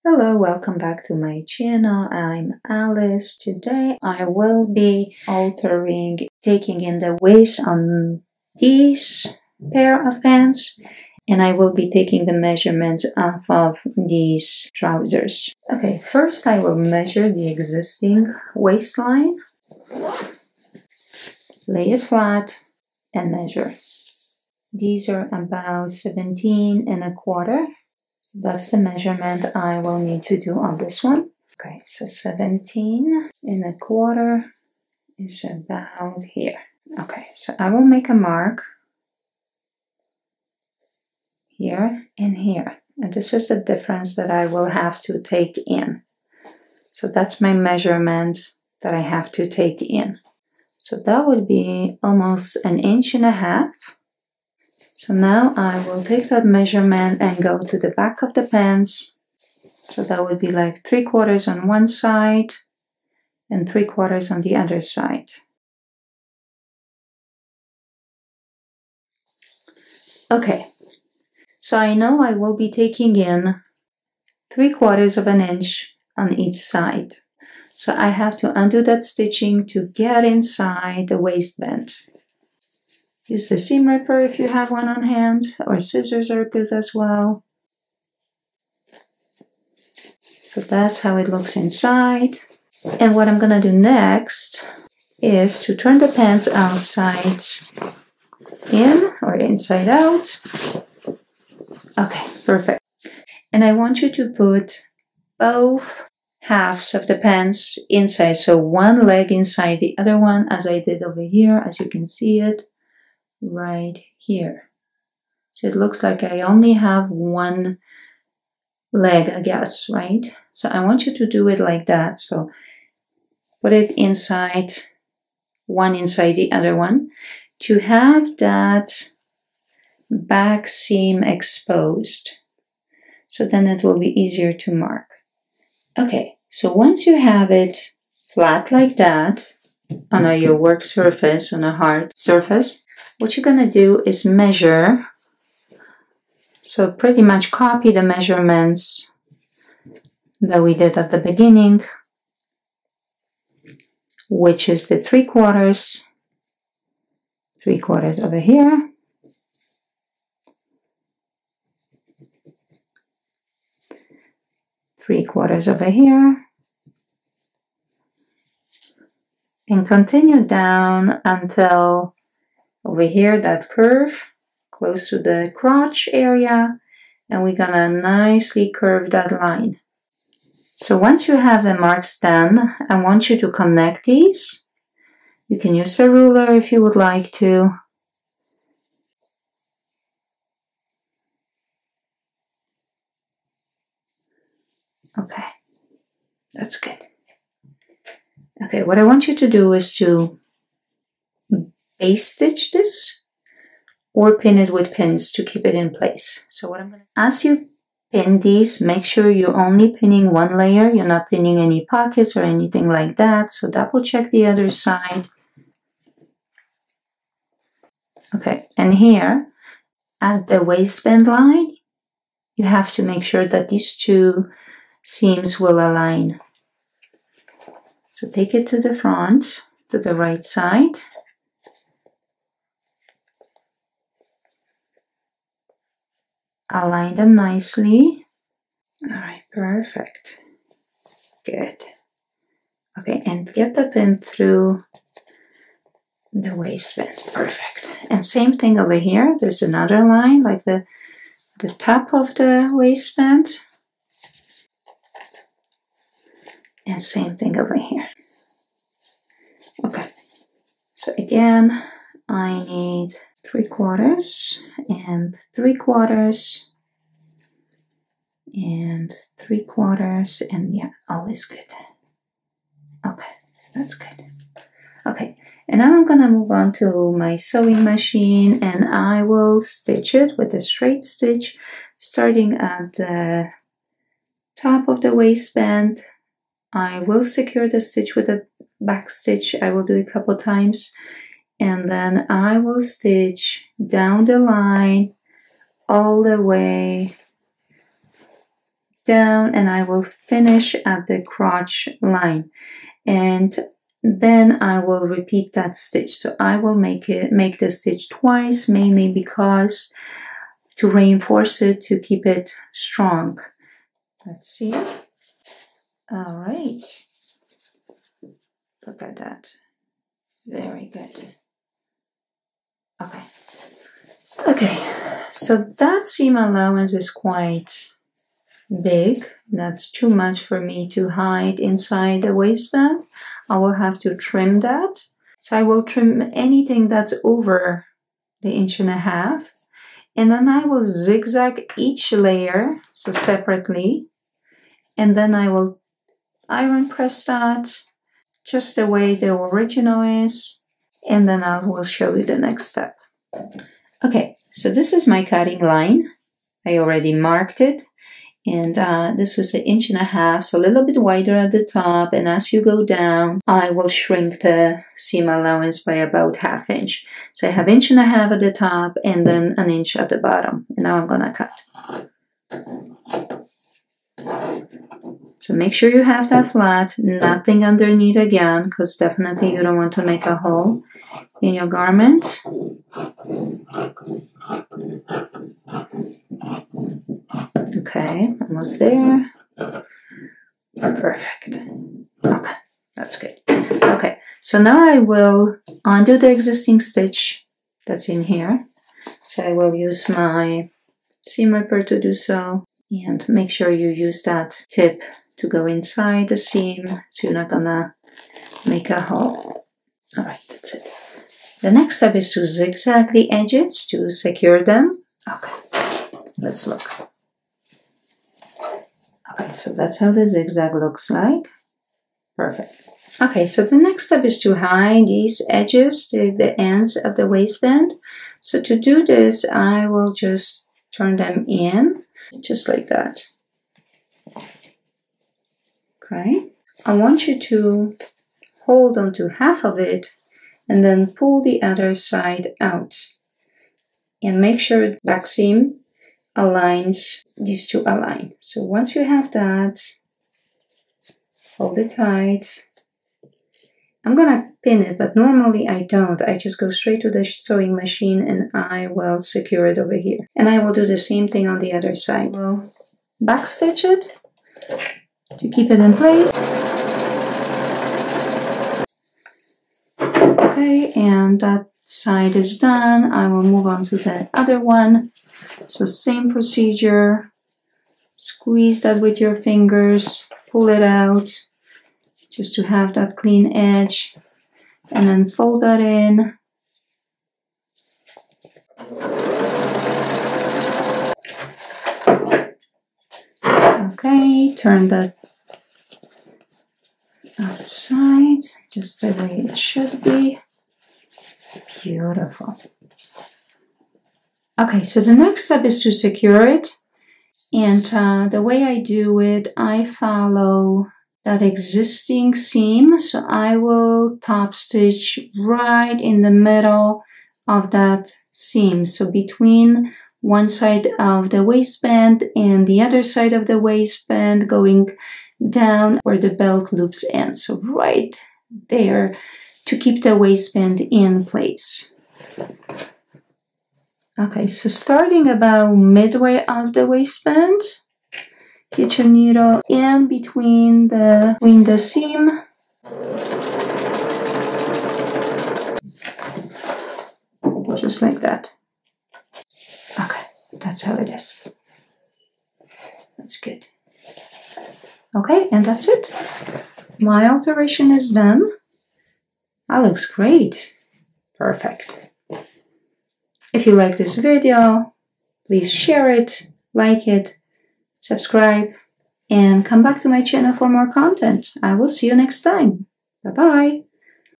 Hello, welcome back to my channel. I'm Alice. Today I will be taking in the waist on these pair of pants, and I will be taking the measurements off of these trousers. Okay, first I will measure the existing waistline, lay it flat, and measure. These are about 17.25. That's the measurement I will need to do on this one. Okay, so 17.25 is about here. Okay, so I will make a mark here and here. And this is the difference that I will have to take in. So that's my measurement that I have to take in. So that would be almost 1.5 inches. So now I will take that measurement and go to the back of the pants. So that would be like 3/4 on one side and 3/4 on the other side. Okay, so I know I will be taking in 3/4 of an inch on each side. So I have to undo that stitching to get inside the waistband. Use the seam ripper if you have one on hand, or scissors are good as well. So that's how it looks inside. And what I'm gonna do next is to turn the pants outside in or inside out. Okay, perfect. And I want you to put both halves of the pants inside. So one leg inside the other one, as I did over here, as you can see it. Right here. So it looks like I only have one leg, I guess, right? So I want you to do it like that. So put it inside, one inside the other one, to have that back seam exposed. So then it will be easier to mark. Okay, so once you have it flat like that on your work surface, on a hard surface, what you're going to do is measure. So pretty much copy the measurements that we did at the beginning, which is the 3/4 over here, three-quarters over here, and continue down until over here, that curve, close to the crotch area, and we're gonna nicely curve that line. So once you have the marks done, I want you to connect these. You can use a ruler if you would like to. Okay, that's good. Okay, what I want you to do is to base stitch this or pin it with pins to keep it in place. So what I'm going to, as you pin these, make sure you're only pinning one layer. You're not pinning any pockets or anything like that. So double check the other side. Okay, and here at the waistband line, you have to make sure that these two seams will align. So take it to the front, to the right side. Align them nicely. All right, perfect. Good. Okay, and get the pin through the waistband. Perfect. And same thing over here. There's another line, like the top of the waistband. And same thing over here. Okay. So again, I need 3/4 and 3/4 and 3/4, and yeah, all is good. Okay, that's good. Okay, and now I'm gonna move on to my sewing machine, and I will stitch it with a straight stitch, starting at the top of the waistband. I will secure the stitch with a back stitch. I will do it a couple times. And then I will stitch down the line all the way down, and I will finish at the crotch line, and then I will repeat that stitch. So I will make the stitch twice, mainly because to reinforce it, to keep it strong. Let's see. All right. Look at that. Very good. Okay. Okay, so that seam allowance is quite big. That's too much for me to hide inside the waistband. I will have to trim that. So I will trim anything that's over the 1.5 inches. And then I will zigzag each layer, so separately. And then I will iron press that just the way the original is. And then I will show you the next step. Okay, so this is my cutting line. I already marked it. And this is 1.5 inches, so a little bit wider at the top. And as you go down, I will shrink the seam allowance by about 1/2 inch. So I have 1.5 inches at the top and then 1 inch at the bottom. And now I'm gonna cut. So make sure you have that flat, nothing underneath again, because definitely you don't want to make a hole in your garment. Okay, almost there. Perfect. Okay, that's good. Okay, so now I will undo the existing stitch that's in here. So I will use my seam ripper to do so. And make sure you use that tip to go inside the seam, so you're not gonna make a hole. All right, that's it. The next step is to zigzag the edges to secure them. Okay, let's look. Okay, so that's how the zigzag looks like. Perfect. Okay, so the next step is to hide these edges, the ends of the waistband. So to do this, I will just turn them in, just like that. Okay, I want you to hold on to half of it and then pull the other side out. And make sure back seam aligns, these two align. So once you have that, hold it tight. I'm gonna pin it, but normally I don't. I just go straight to the sewing machine and I will secure it over here. And I will do the same thing on the other side. We'll backstitch it to keep it in place. Okay, and that side is done. I will move on to the other one. So same procedure. Squeeze that with your fingers, pull it out, just to have that clean edge, and then fold that in. Okay, turn that outside, just the way it should be. Beautiful. Okay, so the next step is to secure it. And the way I do it, I follow that existing seam. So I will top stitch right in the middle of that seam. So between one side of the waistband and the other side of the waistband, going down where the belt loops end. So right there to keep the waistband in place. Okay, so starting about midway of the waistband, get your needle in between the seam. Just like that. Okay, that's how it is. That's good. Okay, and that's it. My alteration is done. That looks great. Perfect. If you like this video, please share it, like it, subscribe, and come back to my channel for more content. I will see you next time. Bye-bye.